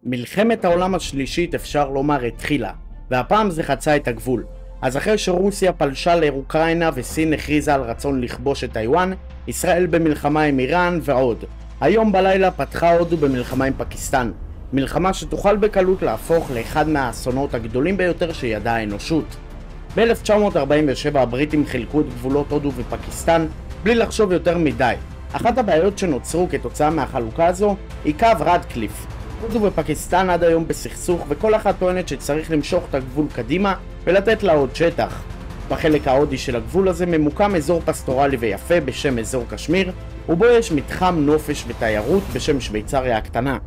מלחמת העולם השלישית אפשר לומר התחילה, והפעם זה חצה את הגבול. אז אחרי שרוסיה פלשה לאוקראינה וסין הכריזה על רצון לכבוש את טיואן, ישראל במלחמה עם איראן ועוד. היום בלילה פתחה הודו במלחמה עם פקיסטן, מלחמה שתוכל בקלות להפוך לאחד מהאסונות הגדולים ביותר שידעה האנושות. ב-1947 הבריטים חילקו את גבולות הודו ופקיסטן בלי לחשוב יותר מדי. אחת הבעיות שנוצרו כתוצאה מהחלוקה הזו היא קו רדקליף. הודו ופקיסטן עד היום בסכסוך, וכל אחת טוענת שצריך למשוך את הגבול קדימה ולתת לה עוד שטח. בחלק ההודי של הגבול הזה ממוקם אזור פסטורלי ויפה בשם אזור קשמיר, ובו יש מתחם נופש ותיירות בשם שוויצריה הקטנה.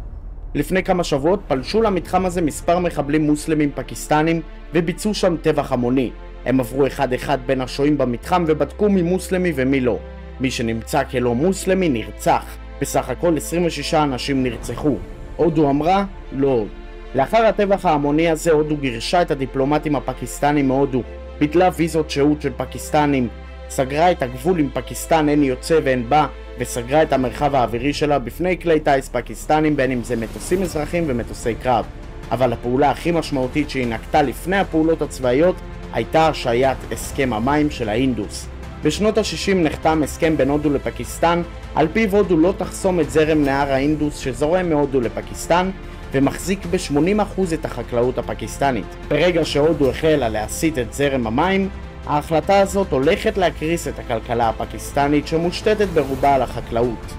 לפני כמה שבועות פלשו למתחם הזה מספר מחבלים מוסלמים פקיסטנים וביצעו שם טבח המוני. הם עברו אחד אחד בין השוהים במתחם ובדקו מי מוסלמי ומי לא. מי שנמצא כלא מוסלמי נרצח. בסך הכל 26 אנשים נרצחו. הודו אמרה לא עוד. לאחר הטבח ההמוני הזה הודו גירשה את הדיפלומטים הפקיסטנים מהודו, ביטלה ויזות שהות של פקיסטנים, סגרה את הגבול עם פקיסטן אין יוצא ואין בא, וסגרה את המרחב האווירי שלה בפני כלי טייס פקיסטנים, בין אם זה מטוסים אזרחיים ומטוסי קרב. אבל הפעולה הכי משמעותית שהיא נקטה לפני הפעולות הצבאיות הייתה השעיית הסכם המים של האינדוס. בשנות ה-60 נחתם הסכם בין הודו לפקיסטן, על פיו הודו לא תחסום את זרם נהר האינדוס שזורם מהודו לפקיסטן ומחזיק ב-80% את החקלאות הפקיסטנית. ברגע שהודו החלה להסיט את זרם המים, ההחלטה הזאת הולכת להקריס את הכלכלה הפקיסטנית שמושתתת ברובה על החקלאות.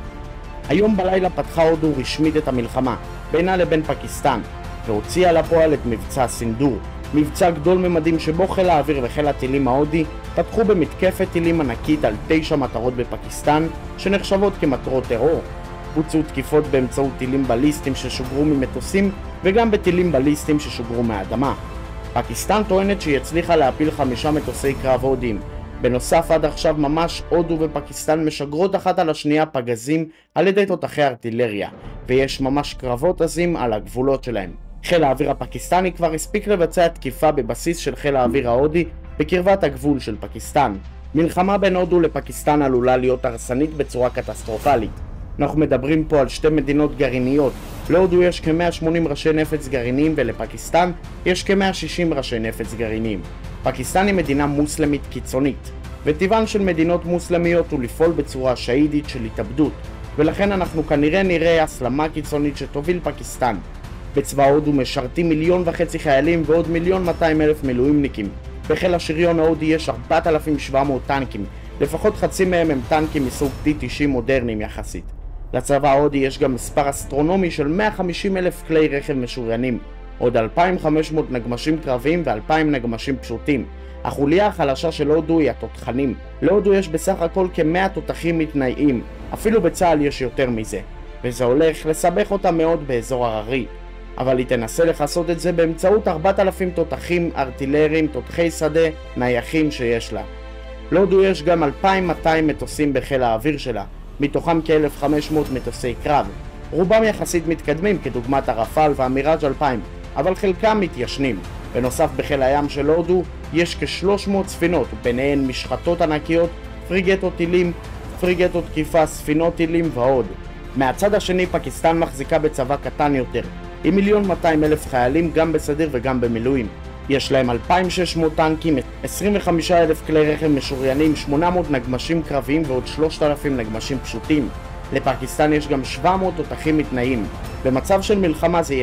היום בלילה פתחה הודו רשמית את המלחמה בינה לבין פקיסטן והוציאה לפועל את מבצע סינדור, מבצע גדול ממדים שבו חיל האוויר וחיל הטילים ההודי פתחו במתקפת טילים ענקית על 9 מטרות בפקיסטן שנחשבות כמטרות טרור. בוצעו תקיפות באמצעות טילים בליסטיים ששוגרו ממטוסים וגם בטילים בליסטיים ששוגרו מהאדמה. פקיסטן טוענת שהיא הצליחה להפיל 5 מטוסי קרב הודיים. בנוסף, עד עכשיו ממש הודו ופקיסטן משגרות אחת על השנייה פגזים על ידי תותחי ארטילריה, ויש ממש קרבות עזים על הגבולות שלהם. חיל האוויר הפקיסטני כבר הספיק לבצע תקיפה בבסיס של חיל האוויר ההודי בקרבת הגבול של פקיסטן. מלחמה בין הודו לפקיסטן עלולה להיות הרסנית בצורה קטסטרופלית. אנחנו מדברים פה על שתי מדינות גרעיניות. להודו יש כ-180 ראשי נפץ גרעיניים ולפקיסטן יש כ-160 ראשי נפץ גרעיניים. פקיסטן היא מדינה מוסלמית קיצונית, וטבען של מדינות מוסלמיות הוא לפעול בצורה שהידית של התאבדות, ולכן אנחנו כנראה נראה הסלמה קיצונית שתוביל פקיסטן. בצבא הודו משרתים 1.5 מיליון חיילים ועוד 1,200,000 מילואימניקים. בחיל השריון ההודי יש 4,700 טנקים, לפחות חצי מהם הם טנקים מסוג T-90 מודרניים יחסית. לצבא ההודי יש גם מספר אסטרונומי של 150,000 כלי רכב משוריינים, עוד 2,500 נגמשים קרביים ו2,000 נגמשים פשוטים. החוליה החלשה של הודו היא התותחנים. להודו יש בסך הכל כ100 תותחים מתנייעים, אפילו בצה"ל יש יותר מזה, וזה הולך לסבך אותה מאוד באזור הררי. אבל היא תנסה לחסות את זה באמצעות 4,000 תותחים ארטילריים, תותחי שדה, נייחים שיש לה. להודו יש גם 2,200 מטוסים בחיל האוויר שלה, מתוכם כ-1,500 מטוסי קרב. רובם יחסית מתקדמים כדוגמת הרפאל והמיראז' 2000, אבל חלקם מתיישנים. בנוסף, בחיל הים של הודו יש כ-300 ספינות, ביניהן משחטות ענקיות, פריגטות טילים, פריגטות תקיפה, ספינות טילים ועוד. מהצד השני פקיסטן מחזיקה בצבא קטן יותר, עם 1,200,000 חיילים גם בסדיר וגם במילואים. יש להם 2,600 טנקים, 25,000 כלי רכב משוריינים, 800 נגמשים קרביים ועוד 3,000 נגמשים פשוטים. לפקיסטן יש גם 700 תותחים מתנייעים. במצב של מלחמה זה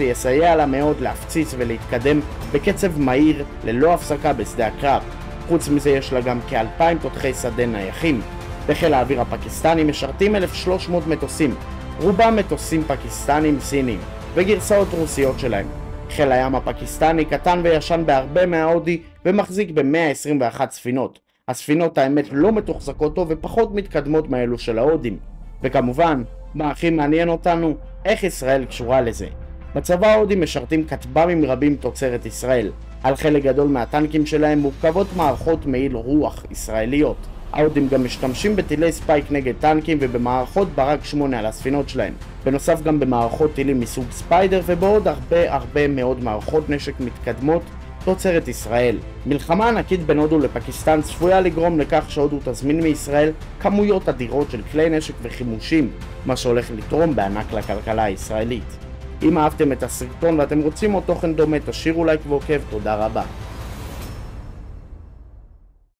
יסייע לה מאוד להפציץ ולהתקדם בקצב מהיר ללא הפסקה בשדה הקרב. חוץ מזה יש לה גם כ2,000 תותחי שדה נייחים. בחיל האוויר הפקיסטני משרתים 1,300 מטוסים, רובם מטוסים פקיסטנים סיניים וגרסאות רוסיות שלהם. חיל הים הפקיסטני קטן וישן בהרבה מההודי ומחזיק ב-121 ספינות. הספינות האמת לא מתוחזקות טוב ופחות מתקדמות מאלו של ההודים. וכמובן, מה הכי מעניין אותנו? איך ישראל קשורה לזה. בצבא ההודי משרתים כטב"מים רבים תוצרת ישראל. על חלק גדול מהטנקים שלהם מורכבות מערכות מעיל רוח ישראליות. ההודים גם משתמשים בטילי ספייק נגד טנקים ובמערכות ברק 8 על הספינות שלהם. בנוסף גם במערכות טילים מסוג ספיידר ובעוד הרבה מאוד מערכות נשק מתקדמות תוצרת ישראל. מלחמה ענקית בין הודו לפקיסטן צפויה לגרום לכך שהודו תזמין מישראל כמויות אדירות של כלי נשק וחימושים, מה שהולך לתרום בענק לכלכלה הישראלית. אם אהבתם את הסרטון ואתם רוצים עוד תוכן דומה, תשאירו לייק ועוקב, תודה רבה.